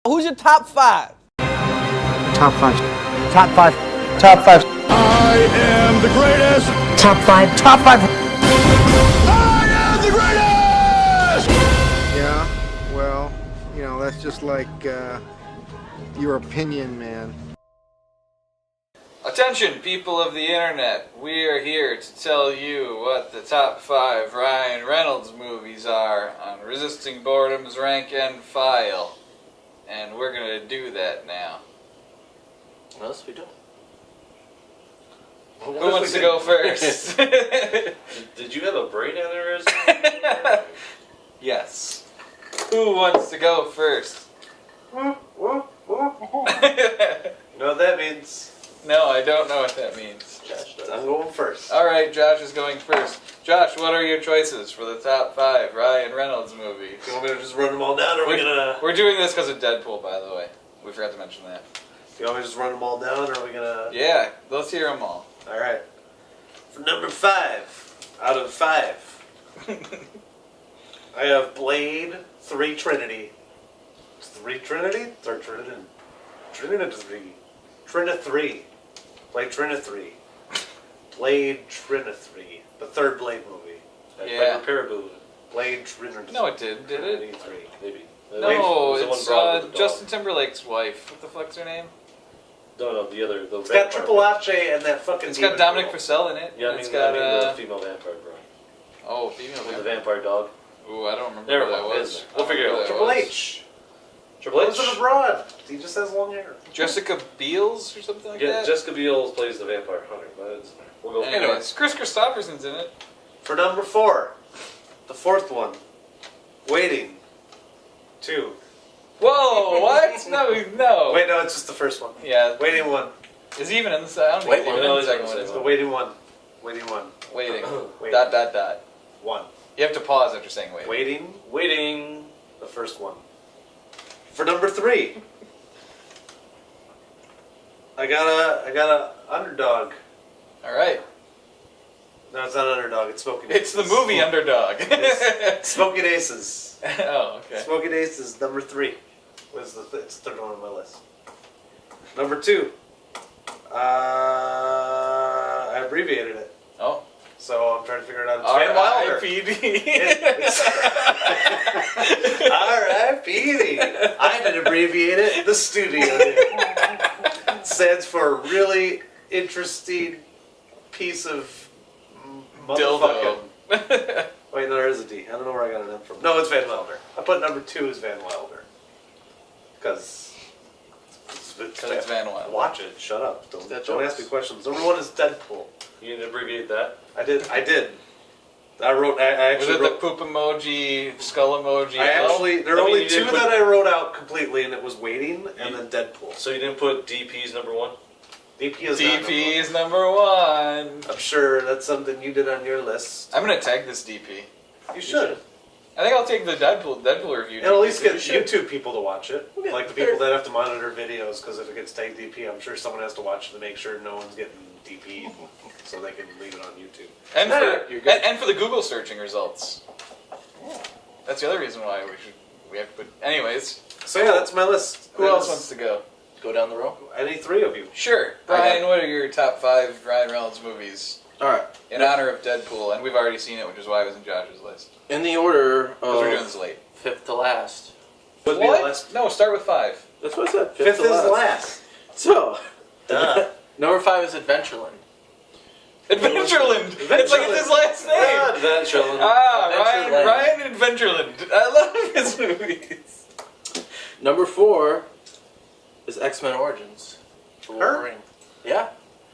Who's your top five? Top five. Top five. Top five. I am the greatest. Top five. Top five. I am the greatest. Yeah, well, you know, that's just like your opinion, man. Attention, people of the internet. We are here to tell you what the top 5 Ryan Reynolds movies are on Resisting Boredom's Rank and File. And we're going to do that now. What else we do? Who wants to go first? Did you have a brain aneurysm? Yes. Who wants to go first? You know what that means? No, I don't know what that means. Josh does. I'm going first. Alright, Josh is going first. Josh, what are your choices for the top 5 Ryan Reynolds movies? You want me to just run them all down, or are we gonna... We're doing this because of Deadpool, by the way. We forgot to mention that. You want me to just run them all down, or are we gonna... Yeah, let's hear them all. Alright. For number 5, out of 5, I have Blade 3 Trinity. It's 3 Trinity? Or Trinity? Trinity 3. Trinity 3. Blade Trinity 3. Blade Trinity 3. The third Blade movie. Yeah. Paraboo. Blade Trinity. No, it did it? Trinity 3. Maybe. No, Blade was it's the one brought with the dog. Justin Timberlake's wife. What the fuck's her name? No, the other. The It's got Triple H and that fucking. It's got Dominic Purcell in it. Yeah, It's got the female vampire, bro. Oh, female With the vampire. vampire dog. Ooh, I don't remember Never who that mind, was. we'll figure it out. Triple H. Triple H. Lives in abroad. He just has long hair. Jessica Biel's or something like Yeah, that? Jessica Biel plays the vampire hunter. But we'll go. Anyways, Chris Christopherson's in it. For number 4, the fourth one, Waiting 2. Whoa, what? No. Wait, no, it's just the first one. Yeah. Waiting 1. Is he even in the second? I don't Wait, think he's no, even in the he's second in the one. It's is the he? Waiting 1. Waiting 1. Waiting. Waiting. Dot. 1. You have to pause after saying waiting. Waiting. The first one. For number 3, I got a underdog. Alright. No, it's not underdog. It's Smoking. It's the movie Underdog. It's Smoking Aces. Oh, okay. Smoking Aces number 3 was it's the third one on my list. Number 2, I abbreviated it, Oh. so I'm trying to figure it out. It's Van Wilder. R.I.P.D. R.I.P.D. I had to abbreviate it. The studio did. It stands for really interesting piece of motherfucking. Dildo. Wait, no, there is a D. I don't know where I got an M from. No, it's Van Wilder. I put number 2 as Van Wilder. Because it's Van Wilder. Watch it. Shut up. Don't jokes. ask me questions. Number 1 is Deadpool. You need to abbreviate that. I did. I Was actually it wrote. the poop emoji, skull emoji? There are I mean, only you 2 didn't put- that I wrote out completely, and it was Waiting and then Deadpool. So you didn't put DP's number 1? DP is not number DP one. is number 1. I'm sure that's something you did on your list. I'm gonna tag this DP. You should. I think I'll take the Deadpool review. And at least get You should. YouTube people to watch it. Like the people that have to monitor videos, because if it gets tagged DP, I'm sure someone has to watch it to make sure no one's getting DP, so they can leave it on YouTube. And You're for good. and for the Google searching results. That's the other reason why we have to put. Anyways, So yeah, that's my list. who else wants to go? Go down the row. Any 3 of you? Sure, Brian. What are your top 5 Ryan Reynolds movies All right. in honor of Deadpool? And we've already seen it, which is why it was in Josh's list. In the order Because we're doing of this late. Fifth to last. Would be the What? last. No, start with 5. that's what I said. 5th to is last. So, Duh. Number 5 is Adventureland. Adventureland. It's like it's his last name. Adventureland. Ryan Adventureland. I love his movies. Number 4 is X-Men Origins. For Her? Wolverine. Yeah.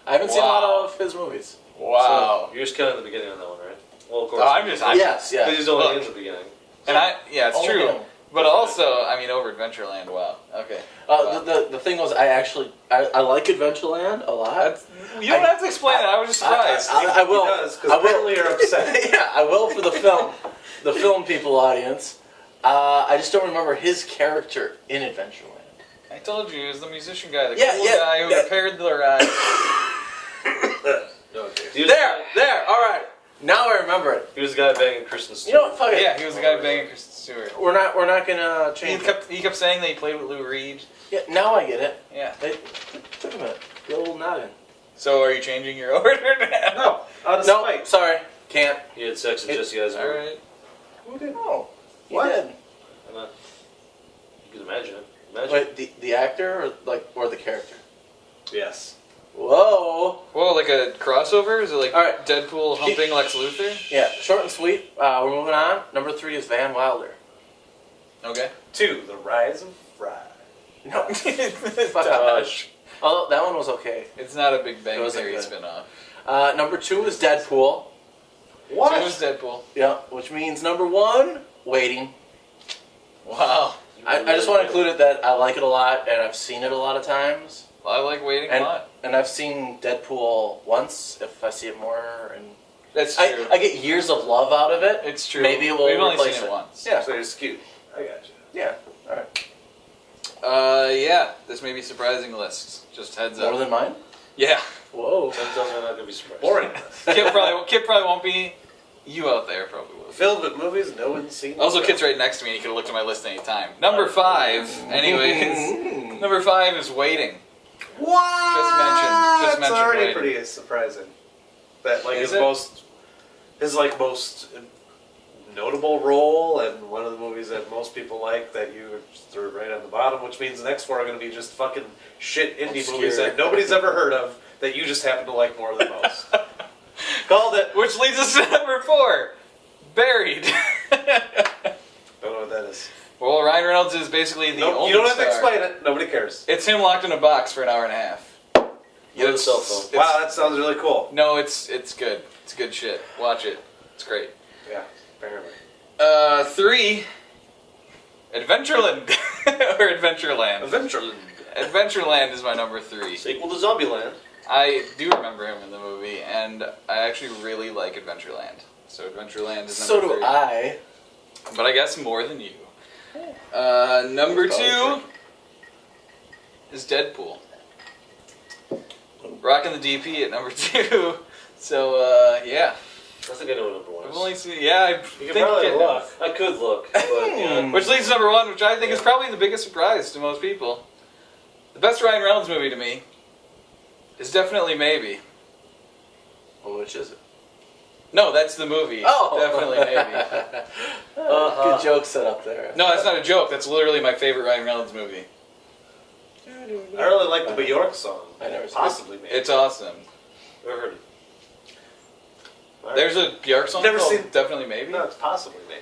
I haven't seen a lot of his movies. Wow. So you're just kind of at the beginning on that one, right? Well, of course. Oh, I'm just. Yes, yeah. Because he's only Look. in the beginning. And it's Only true. him. But also, I mean, over Adventureland. Wow. Okay. Wow. The thing was, I like Adventureland a lot. That's, you don't have to explain it. I was just surprised. I will. Because I will. apparently you're upset. Yeah, I will for the film people audience. I just don't remember his character in Adventureland. I told you, he was the musician guy, the Yeah, cool yeah, guy who yeah. repaired the ride. There, all right. Now I remember it. He was the guy banging Kristen You Stewart. know what? Fuck it. Yeah, he was the guy banging Kristen Stewart. We're not gonna He change it. kept saying that he played with Lou Reed. Yeah, now I get it. Yeah. It took a minute. The old noggin. So are you changing your order now? No, out of No, spite. sorry. Can't. He had sex with Jesse Eisenberg. All right. Who did? No. He What? did. I'm not- You can imagine it. Imagine. Wait, the actor or the character? Yes. Whoa. Whoa, like a crossover? Is it like All right. Deadpool humping Lex Luthor? Yeah, short and sweet. We're moving on. Number 3 is Van Wilder. Okay. 2, The Rise of Fry. No. Fuck Dodge. Although that one was okay. It's not a Big It Bang wasn't Theory good. spin-off. Number 2 is Deadpool. What? So it was Deadpool. Yeah, which means number 1, Waiting. Wow. I just want to include it that I like it a lot and I've seen it a lot of times. Well, I like Waiting a And, lot. and I've seen Deadpool once if I see it more. And That's true. I get years of love out of it. It's true. Maybe it will We've only replace seen it once. Yeah. So you're skewed. I got you. Yeah. All right. Yeah. This may be surprising list. Just heads up. More than mine? Yeah. Whoa. That tells me I'm not going to be surprised. Boring. Kit probably won't be. You out there probably will. Filled with movies no one's seen. Also, Kit's right next to me and he could have looked at my list any time. Number 5, anyways. Number 5 is Waiting. What? Just That's mentioned already Waiting. pretty surprising. That like Is his it? most notable role and one of the movies that most people like that you just threw right on the bottom, which means the next 4 are going to be just fucking shit indie Obscure. movies that nobody's ever heard of that you just happen to like more than most. Called it. Which leads us to number 4, Buried. Don't know what that is. Well, Ryan Reynolds is basically the Nope, only you don't have to star. explain it. Nobody cares. It's him locked in a box for an hour and a half. With a cell phone. Wow, that sounds really cool. No, it's good. It's good shit. Watch it. It's great. Yeah, apparently. 3, Adventureland or Adventureland. Adventureland. Adventureland is my number 3. Sequel to Zombieland. I do remember him in the movie, and I actually really like Adventureland. So Adventureland is So number 3. do I. But I guess more than you. Number 2 is Deadpool. Rocking the DP at number 2. So, yeah. I think I know what number 1 I've is. only seen, yeah, I You think can probably it- look. I could look, but yeah. Which leads to number 1, which I think is probably the biggest surprise to most people. The best Ryan Reynolds movie to me is definitely Maybe. Well, which is it? No, that's the movie. Oh! Definitely Maybe. Good joke set up there. No, that's not a joke. That's literally my favorite Ryan Reynolds movie. I really like the Bjork song. I never seen Possibly, maybe. It's awesome. Never heard it. There's a Bjork song Never called seen- Definitely Maybe? No, it's possibly maybe.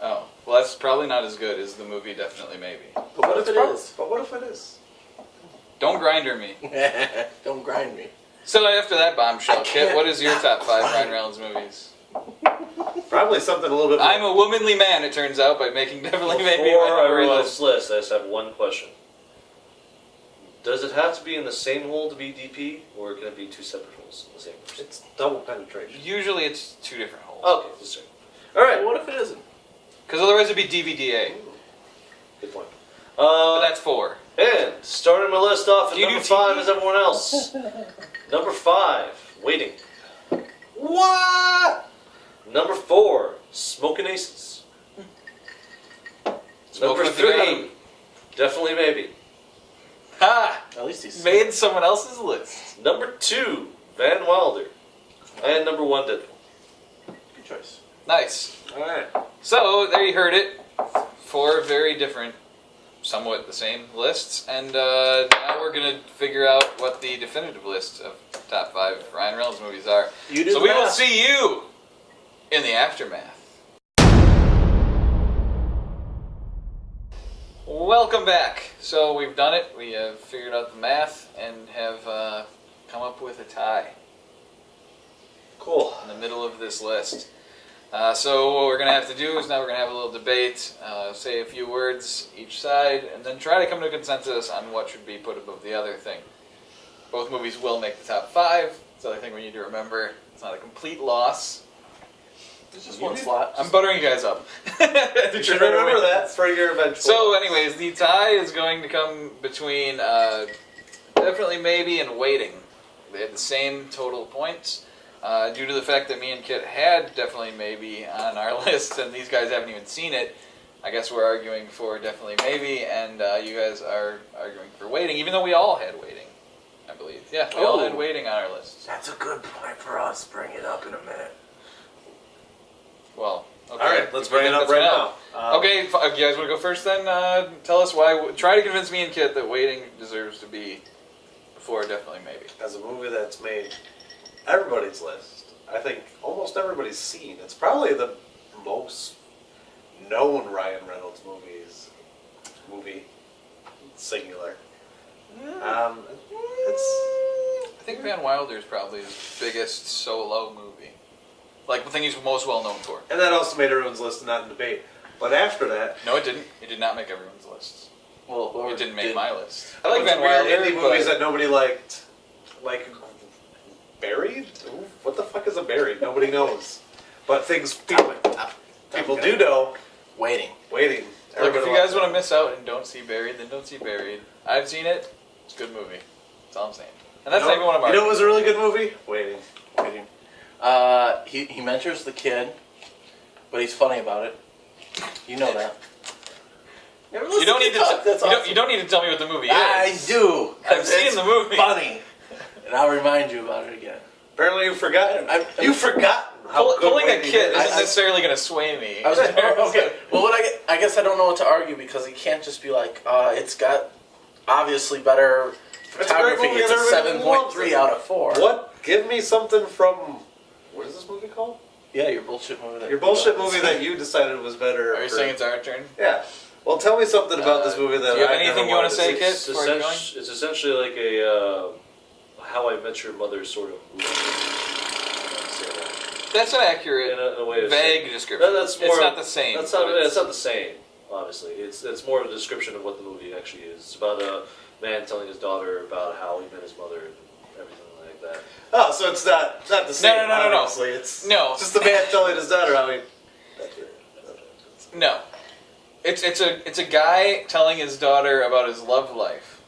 Oh. Well, that's probably not as good as the movie Definitely Maybe. But what if it is? But what if it is? Don't grinder me. Don't grind me. So after that bombshell, I Kit, can't- what is your top 5 Ryan Reynolds movies? Probably something a little bit more. I'm a womanly man, it turns out, by making Definitely Maybe Before my I number roll list. this list, I just have one question. Does it have to be in the same hole to be DP, or can it be 2 separate holes in the same person? It's double penetration. Usually it's 2 different holes. Okay, just checking. Alright, What if it isn't? Because otherwise it'd be DVDA. good point. But that's 4. And starting my list off at Do you number do 5 TV? is everyone else. Number 5, Waiting. What? Number 4, Smoking Aces. Smoke Number with the 3, Gun. Definitely Maybe. Ha! At least he's Made someone else's list. Number 2, Van Wilder. And number 1, Deadpool. good choice. Nice. Alright. So, there you heard it. 4 very different, somewhat the same lists. And now we're going to figure out what the definitive list of top 5 Ryan Reynolds movies are. You do So the we will math. see you in the aftermath. Welcome back. So we've done it. We have figured out the math and have come up with a tie Cool. in the middle of this list. So what we're going to have to do is now we're going to have a little debate, say a few words each side, and then try to come to a consensus on what should be put above the other thing. Both movies will make the top 5. That's the other thing we need to remember. It's not a complete loss. There's just one slot. I'm buttering you guys up. You should remember that for your eventual. So anyways, the tie is going to come between Definitely Maybe and Waiting. They had the same total points. Due to the fact that me and Kit had definitely maybe on our list, and these guys haven't even seen it, I guess we're arguing for definitely maybe, and you guys are arguing for waiting, even though we all had waiting, I believe. Yeah, we all had waiting on our list. That's a good point for us. Bring it up in a minute. Well, okay. All right, let's bring it up right now. Okay, you guys want to go first then? Tell us why. Try to convince me and Kit that waiting deserves to be before definitely maybe. As a movie that's made everybody's list, I think almost everybody's seen. It's probably the most known Ryan Reynolds movie, singular. I think Van Wilder is probably his biggest solo movie. Like the thing he's most well known for. And that also made everyone's list and not in debate. But after that, No, it didn't. It did not make everyone's list. Well, It didn't make my list. I I like Van Wilder, indie movies but that nobody liked, like Buried. Ooh, what the fuck is a Buried? Nobody knows. But things people do know. Waiting. Waiting. look, if Everybody you guys loves want to it. miss out and don't see Buried, then don't see Buried. I've seen it. It's a good movie. That's all I'm saying. And that's not even one of our. You know what was a really good movie? Waiting. Waiting. He mentors the kid, but he's funny about it. You know that. You don't need to. You don't need to tell me what the movie is. I do. I've seen It's the movie. Funny, and I'll remind you about it again. Apparently you've forgotten. You've forgotten how good Pulling a Waiting kid is. isn't necessarily going to sway me. I was okay. Well, I guess I don't know what to argue because he can't just be like, it's got obviously better It's a great photography. movie It's a and everybody loves 7.3 it. out of 4. What? Give me something from. What is this movie called? Yeah, your bullshit movie. Your bullshit movie that you decided was better. Are you for- saying it's our turn? Yeah. Well, tell me something about this movie that do you have I never anything you wanna wanted say, see. Kit? It's, Before you're going? it's essentially like a How I Met Your Mother sort of movie. That's an accurate, In a way of vague description. That's more. It's not the same. That's not. but It's not the same. Obviously, it's more of a description of what the movie actually is. It's about a man telling his daughter about how he met his mother and everything like that. Oh, so it's not the same. no. Obviously, it's No. just the man telling his daughter how he. No. It's a guy telling his daughter about his love life.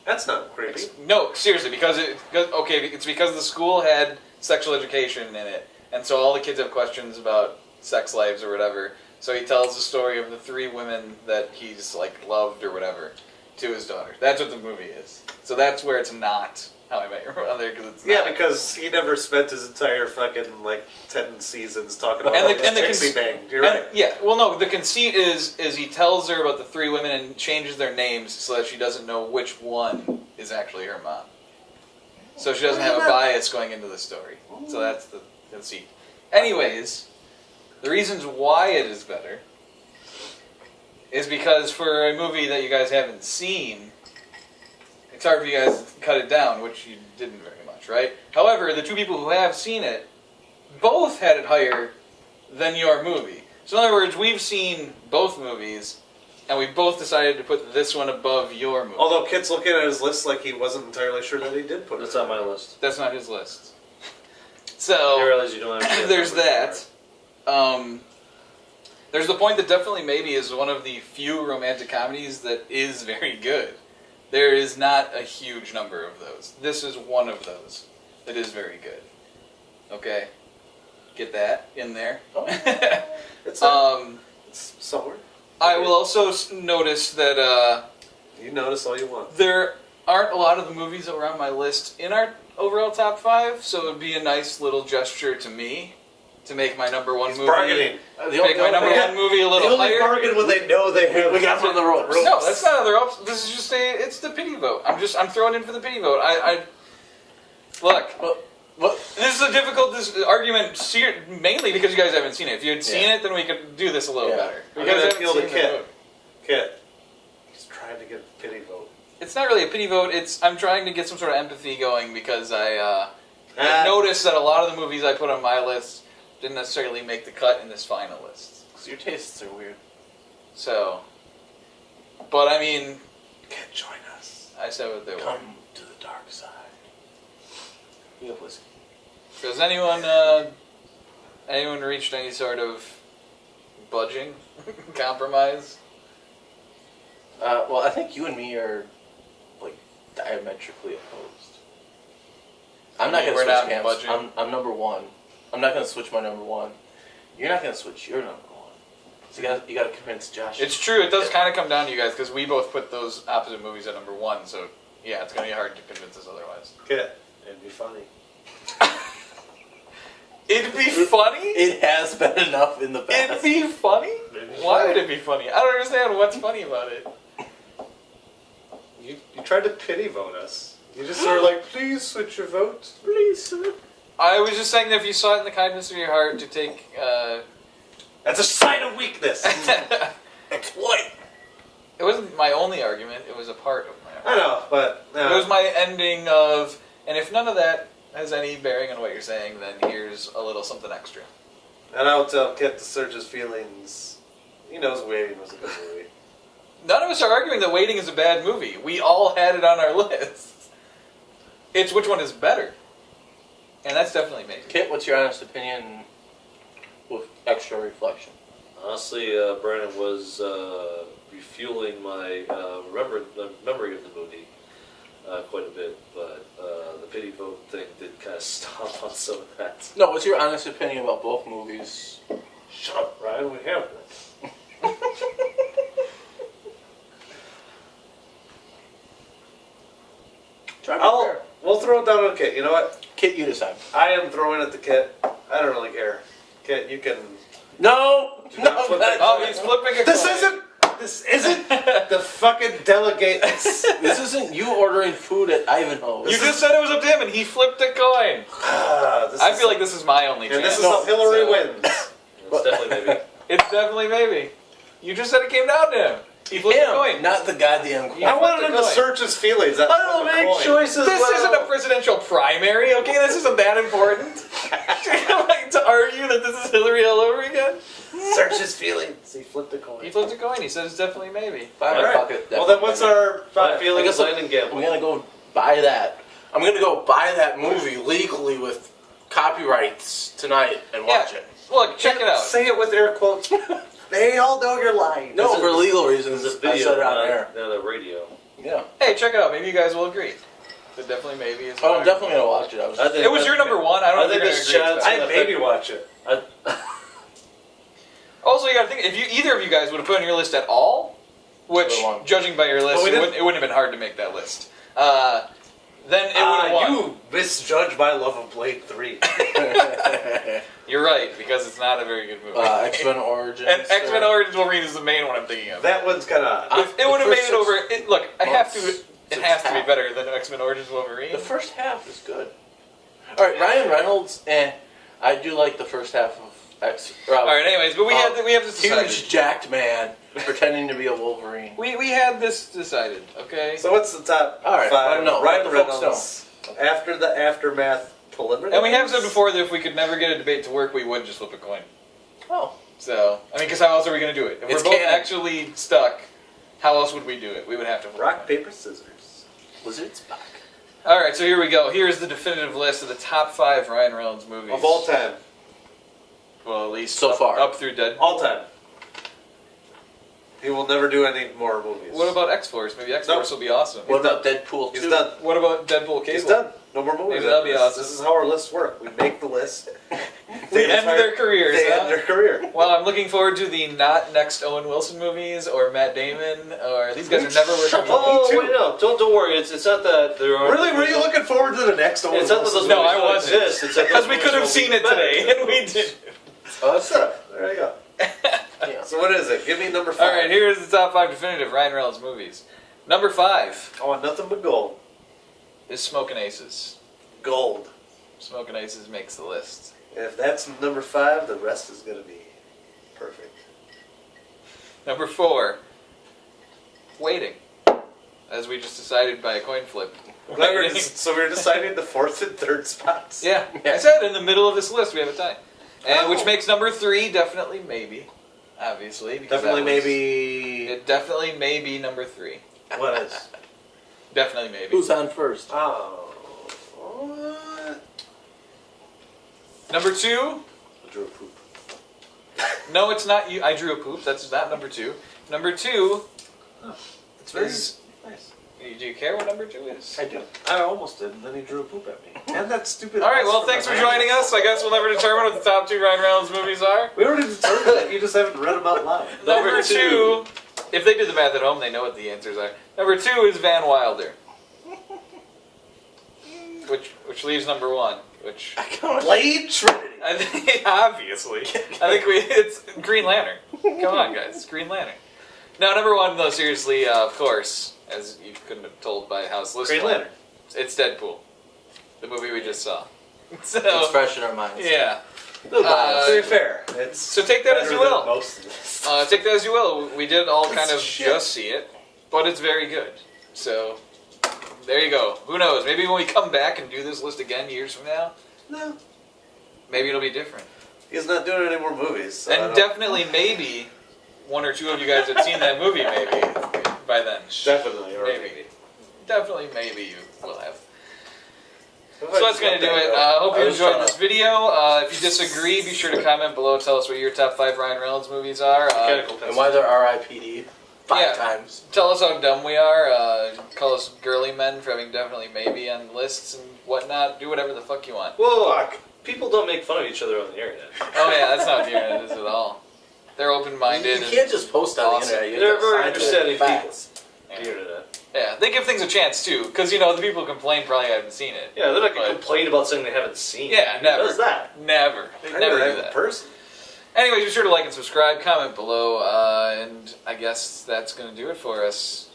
That's not creepy. No, seriously, it's because the school had sexual education in it, and so all the kids have questions about sex lives or whatever. So he tells the story of the 3 women that he's like loved or whatever to his daughter. That's what the movie is. So that's where it's not How I Met Your Mother, because it's Yeah, not. because he never spent his entire fucking 10 seasons talking about And the- this and the Trixie cons- bang. You're right. Yeah, well, no, the conceit is he tells her about the 3 women and changes their names so that she doesn't know which one is actually her mom. So she doesn't have a bias going into the story. So that's the conceit. Anyways, the reasons why it is better is because for a movie that you guys haven't seen, it's hard for you guys to cut it down, which you didn't very much, right? However, the 2 people who have seen it both had it higher than your movie. So in other words, we've seen both movies, and we both decided to put this one above your movie. Although Kit's looking at his list like he wasn't entirely sure that he did put That's it. on my list. That's not his list. You So realize you don't understand. there's that. There's the point that definitely maybe is one of the few romantic comedies that is very good. There is not a huge number of those. This is one of those that is very good. Okay? Get that in there. It's somewhere. I will also notice that You notice all you want. there aren't a lot of the movies that were on my list in our overall top 5, so it would be a nice little gesture to me to make my number 1 He's movie. bargaining. Make my number 1 movie a They little only higher. bargain when they know they have. We got from the ropes. No, that's not other option. This is just it's the pity vote. I'm throwing in for the pity vote. Look. What? This is a difficult argument, mainly because you guys haven't seen it. If you had seen it, then we could do this a little better. I'm You guys gonna haven't appeal to seen the Kit. movie. Kit. He's trying to get a pity vote. It's not really a pity vote. I'm trying to get some sort of empathy going because I've Ah. noticed that a lot of the movies I put on my list didn't necessarily make the cut in this final list. Because your tastes are weird. So, but I mean, Kit, join us. I said what they were. Come to the dark side. You have whiskey. Does anyone reached any sort of budging compromise? Well, I think you and me are like diametrically opposed. I'm not gonna We're switch not camps. budging. I'm number one. I'm not gonna switch my number one. You're not gonna switch your number one. So you gotta convince Josh. It's true. It does kind of come down to you guys because we both put those opposite movies at number one. So yeah, it's gonna be hard to convince us otherwise. Okay. It'd be funny. It'd be funny. It has been enough in the past. It'd be funny. Maybe Why funny. would it be funny? I don't understand what's funny about it. You tried to pity vote us. You just sort of like, please switch your vote. Please, sir. I was just saying that if you saw it in the kindness of your heart to take. That's a sign of weakness. Exploit. It wasn't my only argument. It was a part of my I argument. know, but It was my ending of, and if none of that has any bearing on what you're saying, then here's a little something extra. and I'll tell Kit to search his feelings. He knows Waiting was a good movie. None of us are arguing that Waiting is a bad movie. We all had it on our list. It's which one is better. And that's definitely maybe. Kit, what's your honest opinion with extra reflection? Honestly, Brandon was refueling my memory of the movie quite a bit, but the pity vote thing did kind of stop on some of that. No, what's your honest opinion about both movies? Shut up, Ryan. We have one. Try to be fair. We'll throw it down on Kit. You know what? Kit, you decide. I am throwing it to Kit. I don't really care. Kit, you can. No! not flip it. Oh, he's flipping a coin. This isn't the fucking delegates. This isn't you ordering food at Ivanhoe's. You just said it was up to him and he flipped a coin. I feel like this is my only And chance. this is how Hillary so- wins. It's definitely maybe. It's definitely maybe. You just said it came down to him. He flipped a coin. not the goddamn coin. I wanted him to coin. search his feelings. That's I don't fucking make coin. choices. This isn't a presidential primary, okay? This isn't that important. Like, to argue that this is Hillary all over again? Search his feelings. He flipped a coin. He flipped a coin. He said it's definitely maybe. Five All right. bucket, Well, then what's our five I feelings guess landing I'm gamble? gonna go buy that. I'm gonna go buy that movie legally with copyrights tonight and watch it. Look, check it out. Say it with air quotes. They all know you're lying. No, for legal reasons. It's a I video, said it on not, air. not a radio. Yeah. Hey, check it out. Maybe you guys will agree. But definitely maybe is. Oh, I'm definitely gonna watch it. I was. I think It was your number one. I don't I know think if there's you're gonna chance. agree with that. I maybe watch it. Also, you gotta think, if you either of you guys would have put on your list at all, which, Number one. judging by your list, we it didn't. wouldn't have been hard to make that list. Then it would have won. You misjudged my love of Blade 3. You're right, because it's not a very good movie. X-Men Origins. And X-Men Origins Wolverine is the main one I'm thinking of. That one's kind of odd. It would have the made first it over. Look, I have to. months, It six has to be half. better than X-Men Origins Wolverine. The first half is good. All right, Ryan Reynolds. I do like the first half of X. All right. Anyways, but we have this decided. Huge jacked man pretending to be a Wolverine. We had this decided. Okay. So what's the top All right, five? let 'em know. Ryan Let the folks Reynolds. After the aftermath preliminary. And we have said before that if we could never get a debate to work, we would just flip a coin. Oh, So, I mean, because how else are we going to do it? If It's we're both canon. actually stuck, how else would we do it? We would have to flip a Rock, coin. paper, scissors. Lizard's back. All right, so here we go. Here's the definitive list of the top 5 Ryan Reynolds movies Of all time. Well, at least So up, far. up through Deadpool. All time. He will never do any more movies. What about X-Force? Maybe X-Force will be awesome. What about Deadpool 2? He's done. What about Deadpool Cable? He's done. No more movies. Maybe that'll be This- awesome. This is how our lists work. We make the list. They end their careers. They huh? end their career. Well, I'm looking forward to the not next Owen Wilson movies or Matt Damon or these guys are never working. Shut with up. me. Oh, too. wait, no, don't worry. It's not that there are. Really? Were you looking forward to the next one? It's not that those No, movies I don't wasn't. exist. It's that Because those we could have movies will seen be it better. today, and we didn't. Oh, that's So, there you go. Yeah. So what is it? Give me number 5. All right, here's the top 5 definitive Ryan Reynolds movies. Number 5 I want nothing but gold. is Smokin' Aces. Gold. Smokin' Aces makes the list. And if that's number 5, the rest is going to be perfect. Number 4, Waiting. As we just decided by a coin flip. Waiting. So we're deciding the 4th and 3rd spots. Yeah, I said in the middle of this list we have a tie. And which Oh. makes number 3 definitely maybe. Obviously. Because Definitely that was- maybe. It definitely may be number 3. What is? Definitely maybe. Who's on first? Oh. What? Number 2? I drew a poop. No, it's not you. I drew a poop. That's not number 2. Number 2 It's very is... nice. Do you care what number 2 is? I do. I almost did, and then he drew a poop at me. And that stupid. All right, ice well, from thanks my for hand. joining us. I guess we'll never determine what the top 2 Ryan Reynolds movies are. We already determined that. You just haven't read them out loud. Number 2, if they did the math at home, they know what the answers are. Number 2 is Van Wilder. Which leaves number 1, which... Blade Trinity. I think, obviously. I think it's Green Lantern. Come on, guys. It's Green Lantern. No, number 1, though, seriously, of course, as you couldn't have told by how it's listed. Green Lantern. It's Deadpool. The movie we just saw. So, It's fresh in our minds. yeah. To be fair, it's So take that as you better than will. most of this. Take that as you will. We did all kind of shit. just see it, but it's very good. So, there you go. Who knows? Maybe when we come back and do this list again years from now, No, maybe it'll be different. he's not doing any more movies. So I And don't- definitely, maybe, 1 or 2 of you guys have seen that movie, maybe, by then. Definitely, or Maybe. Definitely, maybe you will have. So So that's going to do it. Hope you enjoyed this video. If you disagree, be sure to comment below. Tell us what your top 5 Ryan Reynolds movies are. And why they're R.I.P.D. 5 times. Tell us how dumb we are. Call us girly men for having definitely maybe on lists and whatnot. Do whatever the fuck you want. Well, people don't make fun of each other on the internet. Oh yeah, that's not what the internet is at all. They're open-minded. You can't just post on awesome. the internet. You They're have to very find understanding facts. The internet. Yeah, they give things a chance too, because the people who complain probably haven't seen it. Yeah, they're not gonna But- complain about something they haven't seen. Yeah, Who never. does that? Never. They I never never do have a that. person. Anyways, be sure to like and subscribe, comment below, and I guess that's going to do it for us.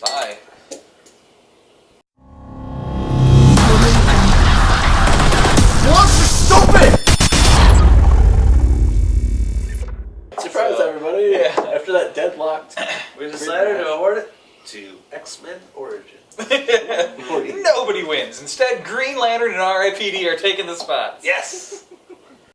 Bye. Surprise, everybody. Yeah. After that deadlocked. We decided to award it to X-Men Origins. Nobody wins. Instead, Green Lantern and R.I.P.D. are taking the spots. Yes.